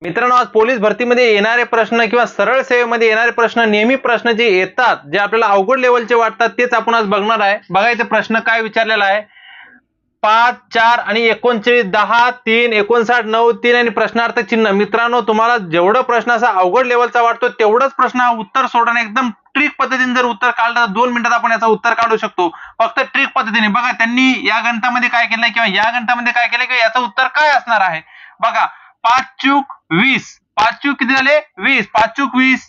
मित्रांनो, आज पोलीस भरतीमध्ये येणारे प्रश्न किंवा सरळ सेवेमध्ये येणारे प्रश्न, नेहमी प्रश्न जे येतात, जे आपल्याला अवघड लेवलचे वाटतात, तेच आपण आज बघणार आहे. बघा इथे प्रश्न काय विचारलेला आहे. 5, 4 आणि 39, 10, 3, 59, 9, 3 आणि प्रश्नार्थ चिन्ह. मित्रांनो, तुम्हाला जेवढं प्रश्न असा अवघड लेवलचा वाटतो तेवढंच प्रश्न उत्तर सोडणं एकदम ट्रिक पद्धतीने जर उत्तर काढलं तर 2 मिनिटात आपण याचं उत्तर काढू शकतो. फक्त ट्रिक पद्धतीने. बघा त्यांनी या गणितामध्ये काय केलंय किंवा या गणितामध्ये काय केलंय किंवा याचं उत्तर काय असणार आहे. बघा 5 चूक 20, 5 चूक किती झाले 20, 5 चूक 20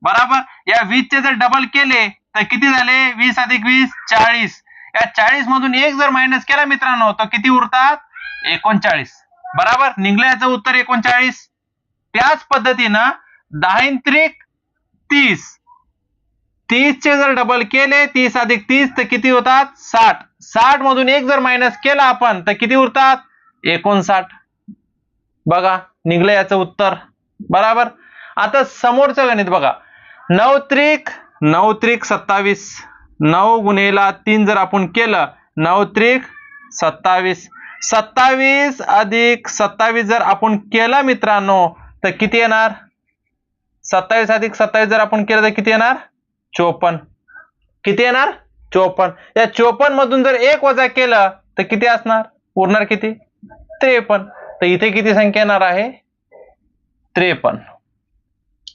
बरोबर. या 20 चे जर डबल केले तर किती झाले 20 अधिक 20 40. या 40 मधून 1 जर मायनस केला मित्रांनो तर किती उरतात 39 बरोबर. निघलं याचं उत्तर 39. त्याच पद्धतीनं 10 त्रिक 30, 30 चे जर डबल केले 30 अधिक 30 तर किती होतात 60. 60 मधून 1 जर मायनस केला आपण तर किती उरतात 59. बघा निघलं याचं उत्तर बरोबर. आता समोरचं गणित बघा. 9 त्रिक 27, 9 गुणिले 3 जर आपण केलं 9 त्रिक 27, 27 अधिक 27 जर आपण केलं मित्रांनो तर किती येणार 27 अधिक 27 जर आपण केलं तर किती येणार 54. किती येणार 54. या 54 मधून जर 1 वजा केलं तर किती असणार उरणार किती 53. तर इथे किती संख्या येणार आहे 53.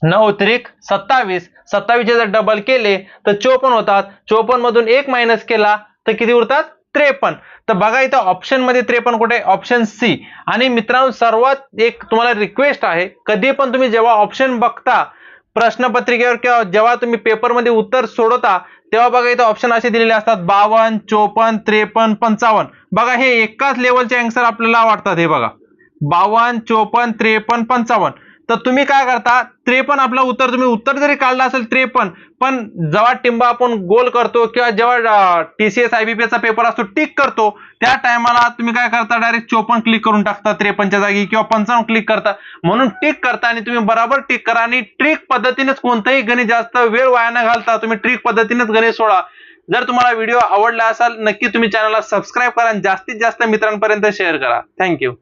9 त्रिक 27, 27 चे जर डबल केले तर 54 होतात. 54 मधून 1 मायनस केला तर किती उरतात 53. तर बघा इथं ऑप्शन मध्ये 53 कुठे ऑप्शन सी. आणि मित्रांनो सर्वात एक तुम्हाला रिक्वेस्ट आहे, कधी पण तुम्ही जेव्हा ऑप्शन बघता प्रश्नपत्रिकेवर किंवा जेव्हा तुम्ही पेपर मध्ये उत्तर सोडवता तेव्हा बघा इथं ऑप्शन असे दिलेले असतात 52, 54, 53, 55. बघा हे एकाच लेवलचे आन्सर आपल्याला वाटतात. हे बघा 52, 54, 53, 55. तर तुम्ही काय करता 53 आपलं उत्तर, तुम्ही उत्तर जरी काढलं असेल 53, पण जेव्हा टिंबा आपण गोल करतो किंवा जेव्हा TCS IBPS चा पेपर असतो टिक करतो त्या टायमाला तुम्ही काय करता डायरेक्ट 54 क्लिक करून टाकता 53 च्या जागी किंवा 55 क्लिक करता. म्हणून टिक करता आणि तुम्ही बरोबर टिक करा आणि ट्रिक पद्धतीनेच कोणतंही गणित जास्त वेळ वाया न घालता तुम्ही ट्रिक पद्धतीनेच गणित सोडा. जर तुम्हाला व्हिडिओ आवडला असेल नक्की तुम्ही चॅनलला सबस्क्राईब करा आणि जास्तीत जास्त मित्रांपर्यंत शेअर करा. थँक्यू.